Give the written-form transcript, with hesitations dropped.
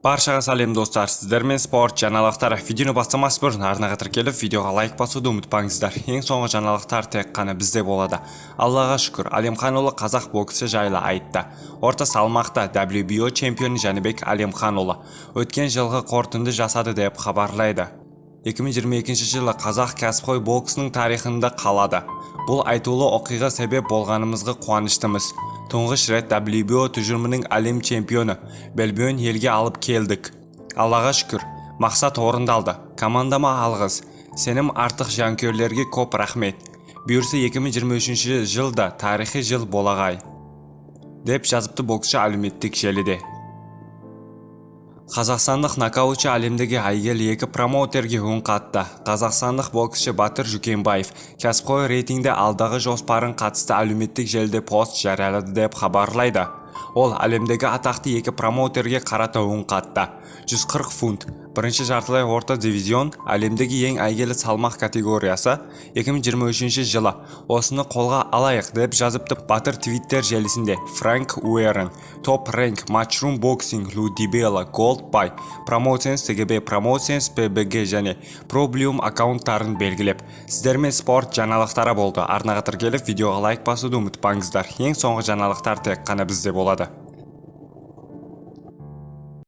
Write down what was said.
Баршаға сәлем достар, сіздермен спорт жаңалықтар. Видеоны бастамас бұрын арнаға тіркеліп, видеоға лайк басуды ұмытпаңыздар. Ең соңғы жаңалықтар тек қана бізде болады. Аллаға шүкір, Әлемханұлы қазақ боксы жайлы айтты. Орта салмақта WBO чемпионы Жәнібек Әлемханұлы өткен жылғы қорытынды жасады деп хабарлайды. 2022 жылы қазақ кәсіпқой боксының тарихында қалады. Бұл айтулы оқиға себеп болғанымызға қуаныштымыз. Тұңғыш рет WBO тұжырымының әлем чемпионы белбеуін елге алып келдік. Аллаға шүкір, мақсат орындалды. Командама алғыс. Сенім артық жанкүйерлерге көп рахмет. Бұйырса 2023 жылда тарихи жыл болағай, деп жазыпты боксшы әлеуметтік желіде. Қазақстандық нокаутшы әлемдегі әйгілі екі промоутерге үн қатты. Қазақстандық боксшы Батыр Жүкенбаев кәсіпқой рейтингде алдағы жоспарын қатысты әлеуметтік желіде пост жариялады деп хабарлайды. Ол әлемдегі атақты екі промоутерге қарата үн қатты. 140 фунт, бірінші жартылай орта дивизион, әлемдегі ең әйгілі салмақ категориясы 2023 жылы. Осыны қолға алайық деп жазыпты Батыр твиттер желісінде. Фрэнк Уэрен, Топ Рэнк, Matchroom Boxing, Ludibella, Gold Buy, Promotions, TGB Promotions, PBG және Problem аккаунттарын белгілеп. Сіздермен спорт жаңалықтары болды. Арнаға тіркеліп, видеоға лайк басуды ұмытпаңыздар. Ең соңғы жаңалықтар тек қана бізде болады.